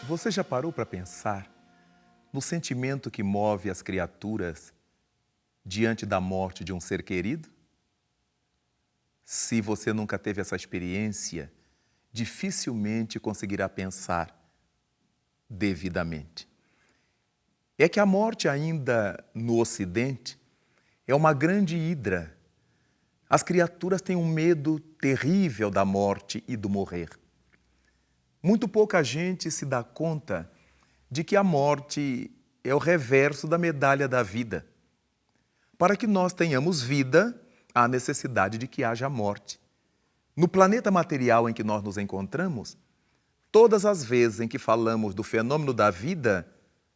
Você já parou para pensar no sentimento que move as criaturas diante da morte de um ser querido? Se você nunca teve essa experiência, dificilmente conseguirá pensar devidamente. É que a morte ainda no Ocidente é uma grande hidra. As criaturas têm um medo terrível da morte e do morrer. Muito pouca gente se dá conta de que a morte é o reverso da medalha da vida. Para que nós tenhamos vida, há necessidade de que haja morte. No planeta material em que nós nos encontramos, todas as vezes em que falamos do fenômeno da vida,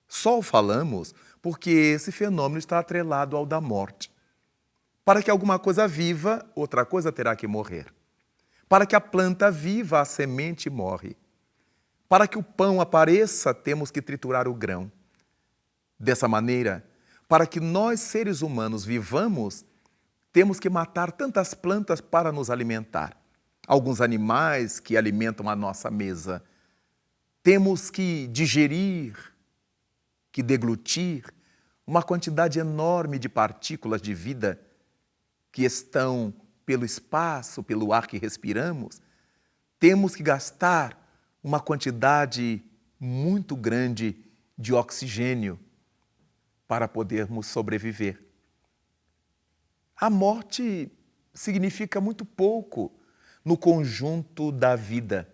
só o falamos porque esse fenômeno está atrelado ao da morte. Para que alguma coisa viva, outra coisa terá que morrer. Para que a planta viva, a semente morre. Para que o pão apareça, temos que triturar o grão. Dessa maneira, para que nós, seres humanos, vivamos, temos que matar tantas plantas para nos alimentar. Alguns animais que alimentam a nossa mesa. Temos que digerir, que deglutir uma quantidade enorme de partículas de vida que estão pelo espaço, pelo ar que respiramos. Temos que gastar uma quantidade muito grande de oxigênio para podermos sobreviver. A morte significa muito pouco no conjunto da vida.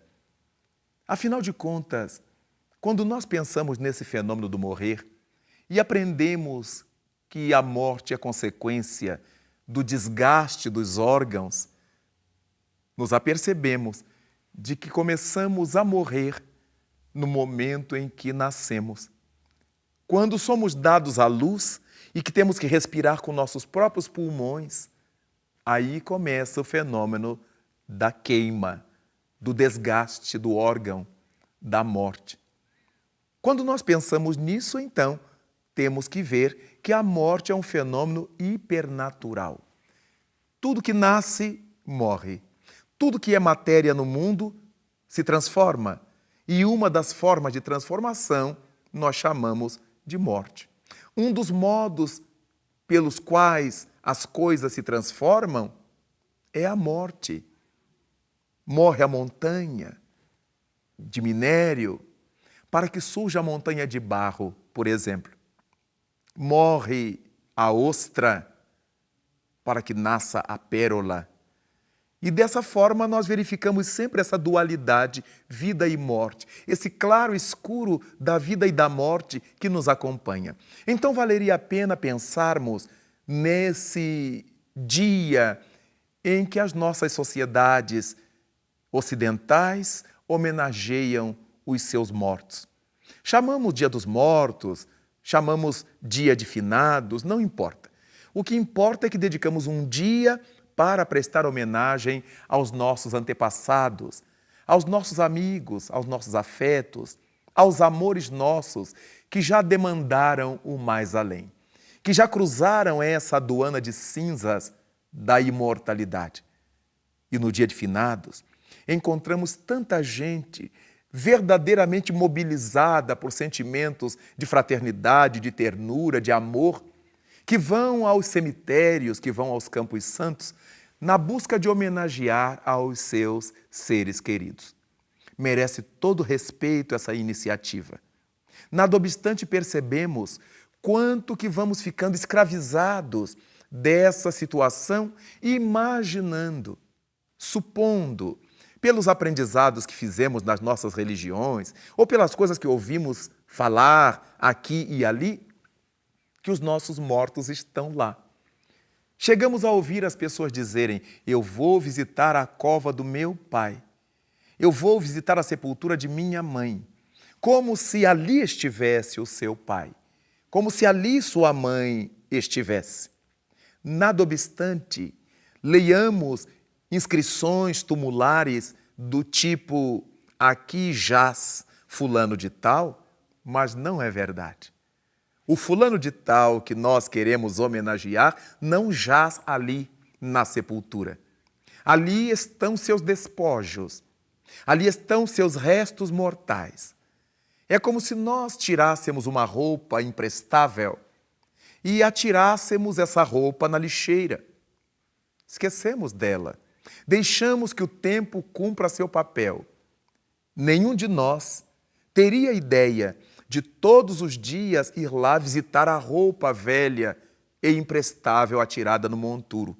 Afinal de contas, quando nós pensamos nesse fenômeno do morrer e aprendemos que a morte é consequência do desgaste dos órgãos, nos apercebemos de que começamos a morrer no momento em que nascemos. Quando somos dados à luz e que temos que respirar com nossos próprios pulmões, aí começa o fenômeno da queima, do desgaste do órgão, da morte. Quando nós pensamos nisso, então, temos que ver que a morte é um fenômeno hipernatural. Tudo que nasce, morre. Tudo que é matéria no mundo se transforma. E uma das formas de transformação nós chamamos de morte. Um dos modos pelos quais as coisas se transformam é a morte. Morre a montanha de minério para que surja a montanha de barro, por exemplo. Morre a ostra para que nasça a pérola. E dessa forma nós verificamos sempre essa dualidade, vida e morte, esse claro escuro da vida e da morte que nos acompanha. Então valeria a pena pensarmos nesse dia em que as nossas sociedades ocidentais homenageiam os seus mortos. Chamamos Dia dos Mortos, chamamos Dia de Finados, não importa. O que importa é que dedicamos um dia para prestar homenagem aos nossos antepassados, aos nossos amigos, aos nossos afetos, aos amores nossos que já demandaram o mais além, que já cruzaram essa aduana de cinzas da imortalidade. E no dia de finados, encontramos tanta gente verdadeiramente mobilizada por sentimentos de fraternidade, de ternura, de amor, que vão aos cemitérios, que vão aos campos santos, na busca de homenagear aos seus seres queridos. Merece todo respeito essa iniciativa. Nada obstante, percebemos quanto que vamos ficando escravizados dessa situação, imaginando, supondo, pelos aprendizados que fizemos nas nossas religiões, ou pelas coisas que ouvimos falar aqui e ali, que os nossos mortos estão lá. Chegamos a ouvir as pessoas dizerem: eu vou visitar a cova do meu pai, eu vou visitar a sepultura de minha mãe, como se ali estivesse o seu pai, como se ali sua mãe estivesse. Nada obstante, leiamos inscrições tumulares do tipo: aqui jaz fulano de tal, mas não é verdade. O fulano de tal que nós queremos homenagear não jaz ali na sepultura. Ali estão seus despojos, ali estão seus restos mortais. É como se nós tirássemos uma roupa imprestável e atirássemos essa roupa na lixeira. Esquecemos dela. Deixamos que o tempo cumpra seu papel. Nenhum de nós teria ideia de todos os dias ir lá visitar a roupa velha e imprestável atirada no monturo.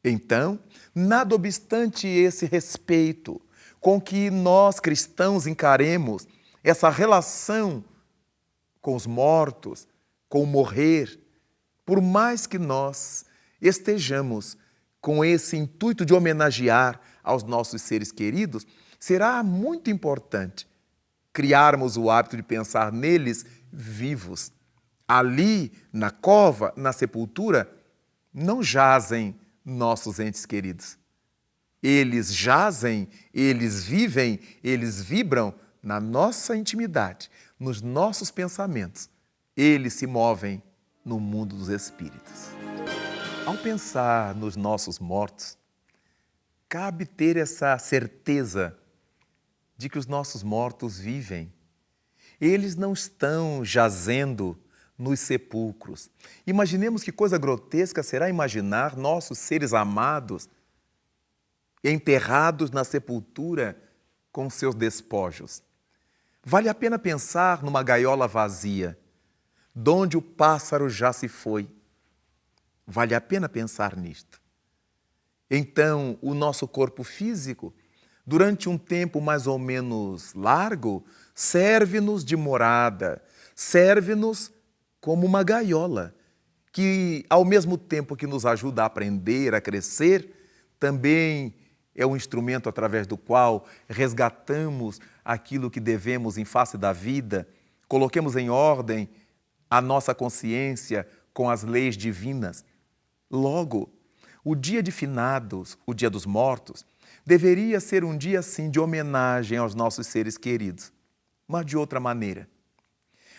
Então, nada obstante esse respeito com que nós cristãos encaremos essa relação com os mortos, com o morrer, por mais que nós estejamos com esse intuito de homenagear aos nossos seres queridos, será muito importante criarmos o hábito de pensar neles vivos. Ali, na cova, na sepultura, não jazem nossos entes queridos. Eles jazem, eles vivem, eles vibram na nossa intimidade, nos nossos pensamentos. Eles se movem no mundo dos espíritos. Ao pensar nos nossos mortos, cabe ter essa certeza de que os nossos mortos vivem. Eles não estão jazendo nos sepulcros. Imaginemos que coisa grotesca será imaginar nossos seres amados enterrados na sepultura com seus despojos. Vale a pena pensar numa gaiola vazia, donde o pássaro já se foi. Vale a pena pensar nisto. Então, o nosso corpo físico, durante um tempo mais ou menos largo, serve-nos de morada, serve-nos como uma gaiola, que ao mesmo tempo que nos ajuda a aprender, a crescer, também é um instrumento através do qual resgatamos aquilo que devemos em face da vida, coloquemos em ordem a nossa consciência com as leis divinas. Logo, o dia de finados, o dia dos mortos, deveria ser um dia, sim, de homenagem aos nossos seres queridos, mas de outra maneira.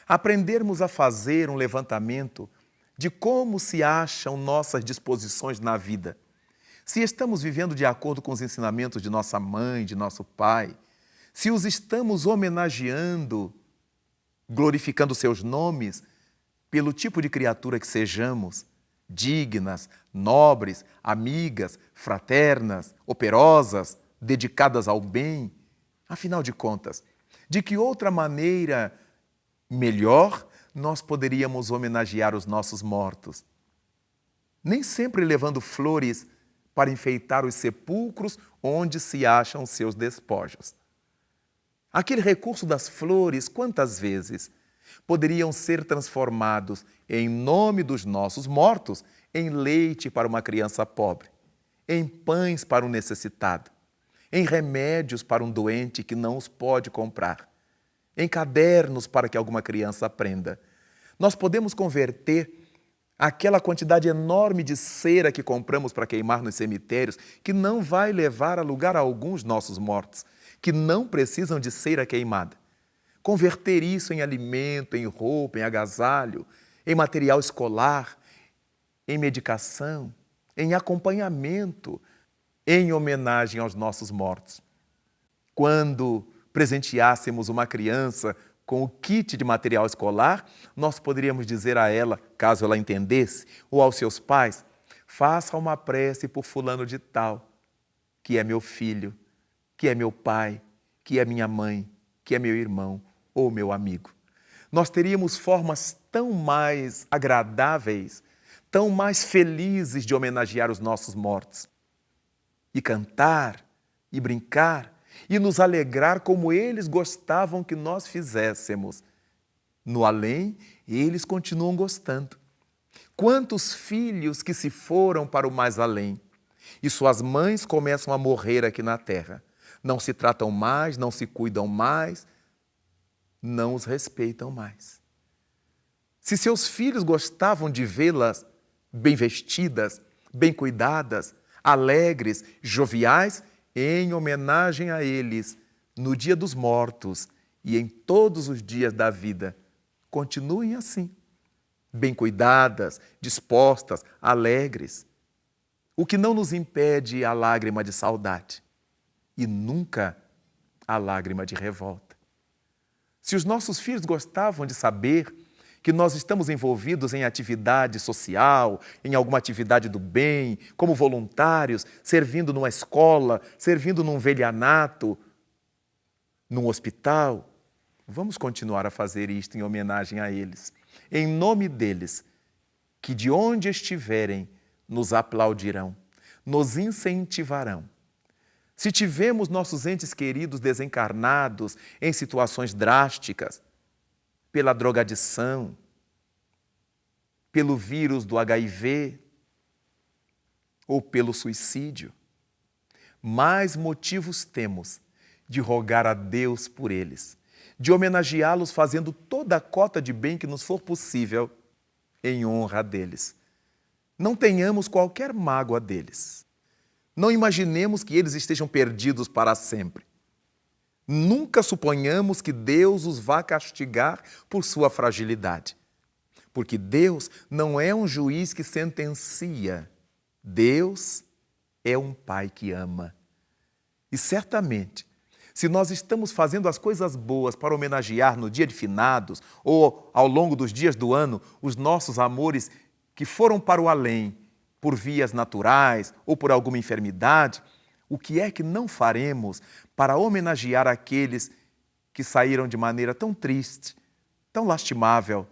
Aprendermos a fazer um levantamento de como se acham nossas disposições na vida. Se estamos vivendo de acordo com os ensinamentos de nossa mãe, de nosso pai, se os estamos homenageando, glorificando seus nomes, pelo tipo de criatura que sejamos, dignas, nobres, amigas, fraternas, operosas, dedicadas ao bem. Afinal de contas, de que outra maneira melhor nós poderíamos homenagear os nossos mortos? Nem sempre levando flores para enfeitar os sepulcros onde se acham seus despojos. Aquele recurso das flores, quantas vezes poderiam ser transformados em nome dos nossos mortos em leite para uma criança pobre, em pães para um necessitado, em remédios para um doente que não os pode comprar, em cadernos para que alguma criança aprenda. Nós podemos converter aquela quantidade enorme de cera que compramos para queimar nos cemitérios, que não vai levar a lugar algum os nossos mortos, que não precisam de cera queimada. Converter isso em alimento, em roupa, em agasalho, em material escolar, em medicação, em acompanhamento, em homenagem aos nossos mortos. Quando presenteássemos uma criança com o kit de material escolar, nós poderíamos dizer a ela, caso ela entendesse, ou aos seus pais, faça uma prece por fulano de tal, que é meu filho, que é meu pai, que é minha mãe, que é meu irmão ou meu amigo. Nós teríamos formas tão mais agradáveis, tão mais felizes de homenagear os nossos mortos. E cantar, e brincar, e nos alegrar como eles gostavam que nós fizéssemos. No além, eles continuam gostando. Quantos filhos que se foram para o mais além, e suas mães começam a morrer aqui na terra. Não se tratam mais, não se cuidam mais, não os respeitam mais. Se seus filhos gostavam de vê-las bem vestidas, bem cuidadas, alegres, joviais, em homenagem a eles, no dia dos mortos e em todos os dias da vida, continuem assim, bem cuidadas, dispostas, alegres. O que não nos impede a lágrima de saudade e nunca a lágrima de revolta. Se os nossos filhos gostavam de saber que nós estamos envolvidos em atividade social, em alguma atividade do bem, como voluntários, servindo numa escola, servindo num velhanato, num hospital, vamos continuar a fazer isto em homenagem a eles. Em nome deles, que de onde estiverem, nos aplaudirão, nos incentivarão. Se tivemos nossos entes queridos desencarnados em situações drásticas, pela drogadição, pelo vírus do HIV ou pelo suicídio, mais motivos temos de rogar a Deus por eles, de homenageá-los fazendo toda a cota de bem que nos for possível em honra deles. Não tenhamos qualquer mágoa deles. Não imaginemos que eles estejam perdidos para sempre. Nunca suponhamos que Deus os vá castigar por sua fragilidade. Porque Deus não é um juiz que sentencia. Deus é um Pai que ama. E certamente, se nós estamos fazendo as coisas boas para homenagear no dia de finados ou ao longo dos dias do ano os nossos amores que foram para o além por vias naturais ou por alguma enfermidade, o que é que não faremos para homenagear aqueles que saíram de maneira tão triste, tão lastimável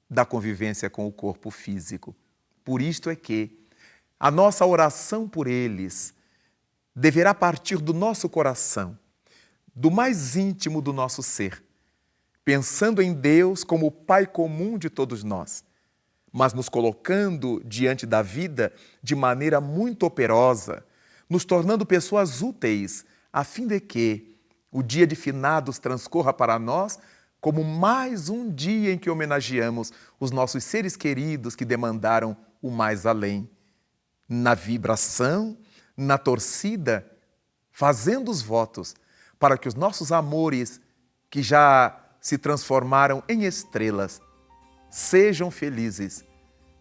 da convivência com o corpo físico? Por isto é que a nossa oração por eles deverá partir do nosso coração, do mais íntimo do nosso ser, pensando em Deus como o Pai comum de todos nós, mas nos colocando diante da vida de maneira muito operosa, nos tornando pessoas úteis, a fim de que o dia de finados transcorra para nós como mais um dia em que homenageamos os nossos seres queridos que demandaram o mais além, na vibração, na torcida, fazendo os votos para que os nossos amores, que já se transformaram em estrelas, sejam felizes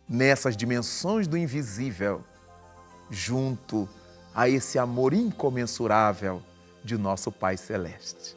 nessas dimensões do invisível, junto a esse amor incomensurável de nosso Pai Celeste.